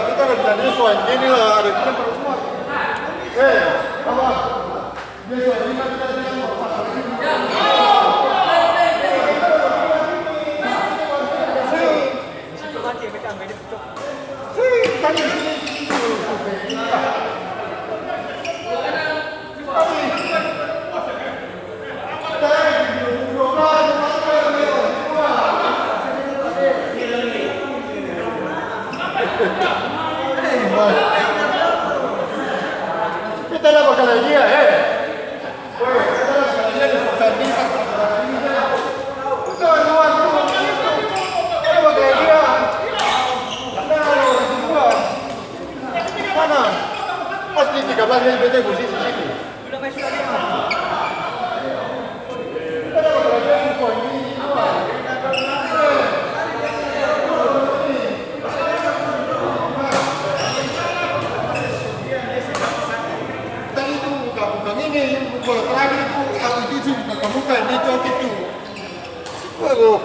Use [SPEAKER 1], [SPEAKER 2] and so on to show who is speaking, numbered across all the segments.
[SPEAKER 1] kita ada bilang soal ini lah, ada kita perempuan. Apa? Dia soal ini kita kita dah bakal lagi ya, Woi, kita dah bakal lagi di Santi. Kita luar tu, kita bakal lagi ya. Mana? Pasti 13 kali PT posisi sini. Sudah masuk lagi. Kita dah bakal lagi di poin ini. Kalau terakhir itu aku jujur buka ini cok itu. Waduh.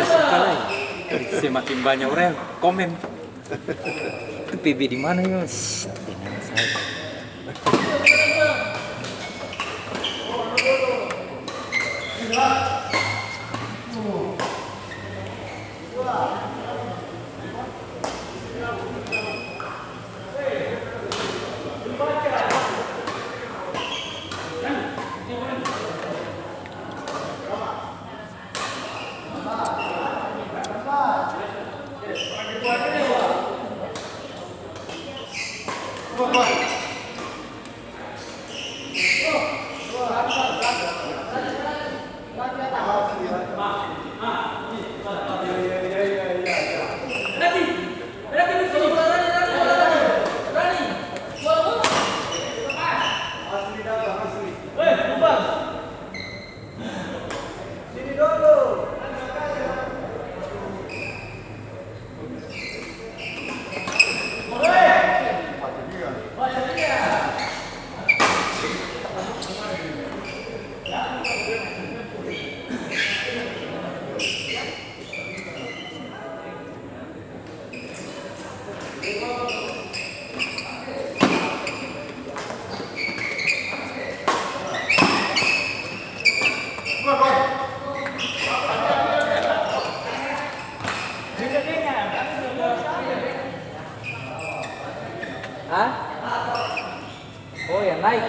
[SPEAKER 2] suka lagi. Semakin banyak orang komen. Itu PB di mana ya? Tenang saja. Hah? Oh yang naik.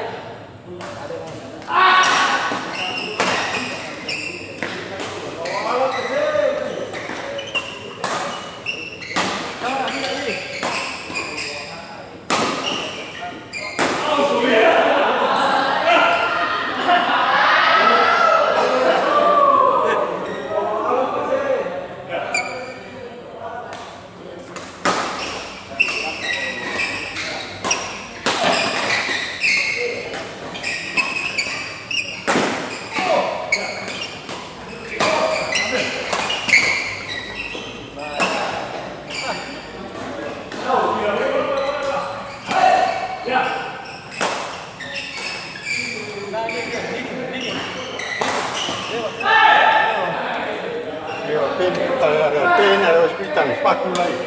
[SPEAKER 1] Ada hospital, sepatu lagi.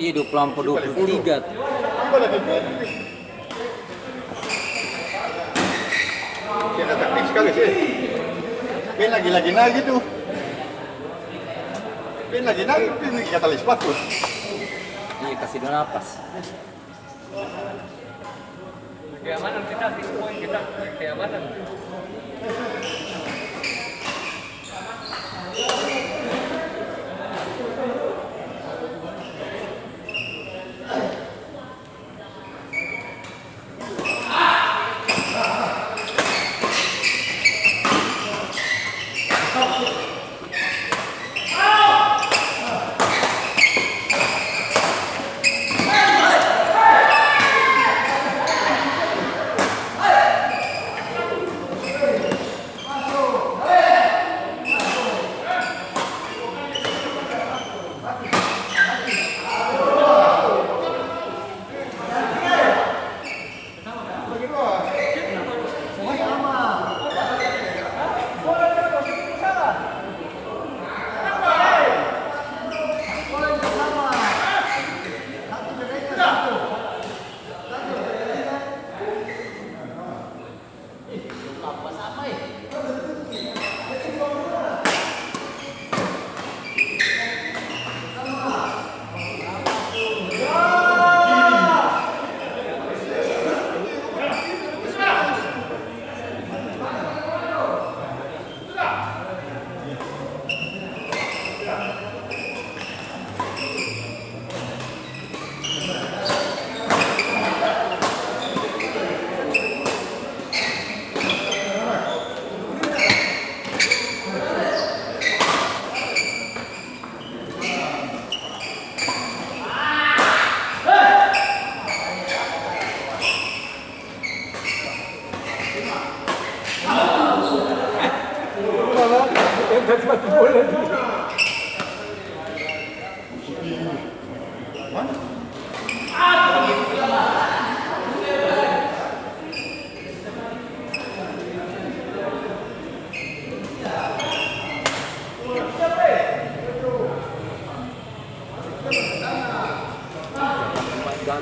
[SPEAKER 2] Iya 23.
[SPEAKER 1] Apa lagi pen? Kena taktik sekali sih. Pen lagi naik gitu. Pen lagi naik, pen kata tali sepatu.
[SPEAKER 2] Iya kasih dua napas.
[SPEAKER 3] Keamanan kita, poin kita, keamanan.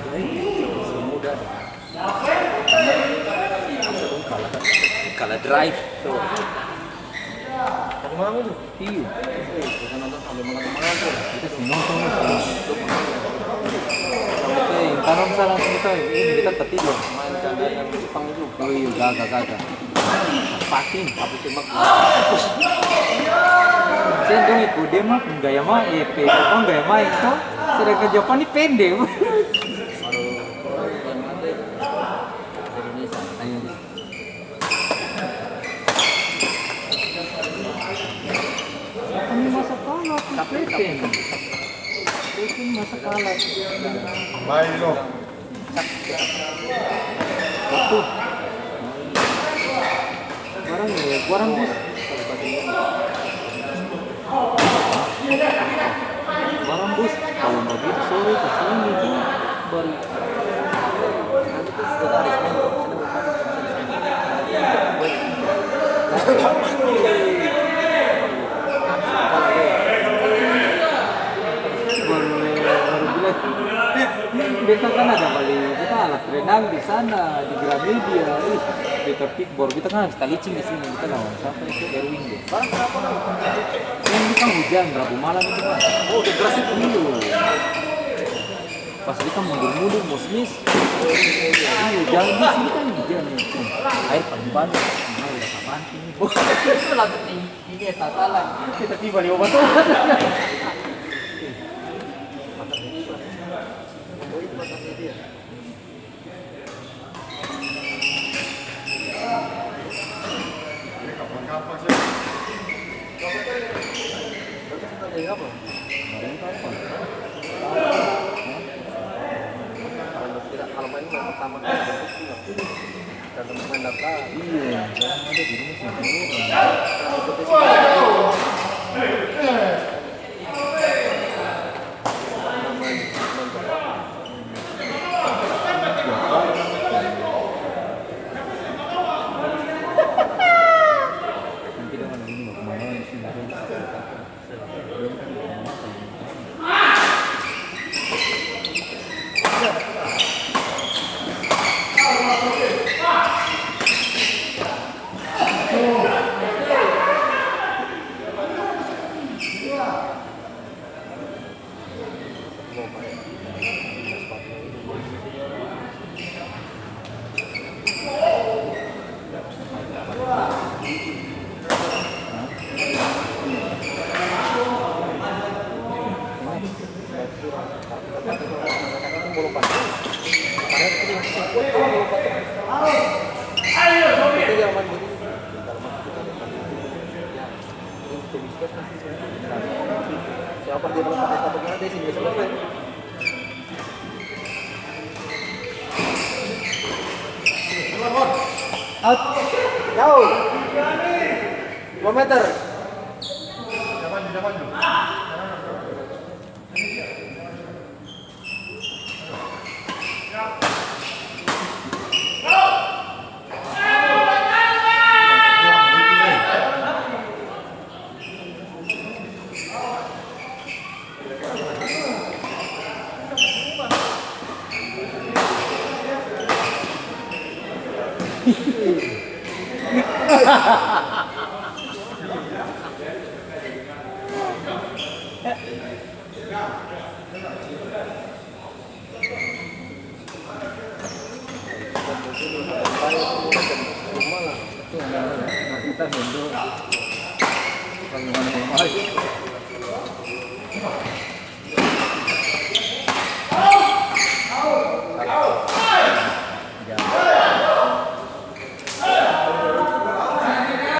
[SPEAKER 2] bagus, masih muda. Kalah, kalah drive. Tuh.
[SPEAKER 3] Tadi malam itu.
[SPEAKER 2] Iya.
[SPEAKER 3] Kita nonton sampai malam-malam tuh.
[SPEAKER 2] Kita sih nonton sampai tanam salah kita ini kita tertidur
[SPEAKER 3] Main canda yang Jepang itu.
[SPEAKER 2] oh iya gagak patin
[SPEAKER 3] Tapi cuma
[SPEAKER 2] saya dong ikut dia mah gaya mah Jepang gaya main tuh sedangkan Jepang ini pendek
[SPEAKER 3] baru yang ada Indonesia.
[SPEAKER 2] ayo kami masa kalah kapten masa kalah
[SPEAKER 1] Main lo.
[SPEAKER 2] waktu barang bus barang bus kalau nggak gitu sore ke sini tuh baru
[SPEAKER 3] Nanti tuh sudah hari
[SPEAKER 2] baru bilang beta kan ada kali kita alat renang di sana di Gramedia beta pickboard kita kan kita licin di sini kita lawan siapa itu Erwin deh
[SPEAKER 3] barang kenapa kan?
[SPEAKER 2] yang ini kan hujan Rabu malam itu kan
[SPEAKER 3] Oh, udah keras itu.
[SPEAKER 2] iya pas kita mundur-mundur mau smis iya jalan di sini kan hujan air paling banyak udah kapan ini
[SPEAKER 3] Itu langsung ini tak salah.
[SPEAKER 2] kita tiba di obat tuh
[SPEAKER 1] Kapan sih?
[SPEAKER 3] Ada apa? Kalau main pertama kali karena main data.
[SPEAKER 2] iya sekarang ada di rumah sih nanti dia mana ini mau kemana di sini
[SPEAKER 3] Siapa dia belum pakai sepatunya ada sini selesai.
[SPEAKER 2] out
[SPEAKER 3] Jauh. 2 meter.
[SPEAKER 1] Jangan.
[SPEAKER 2] kita hendak bagaimana mau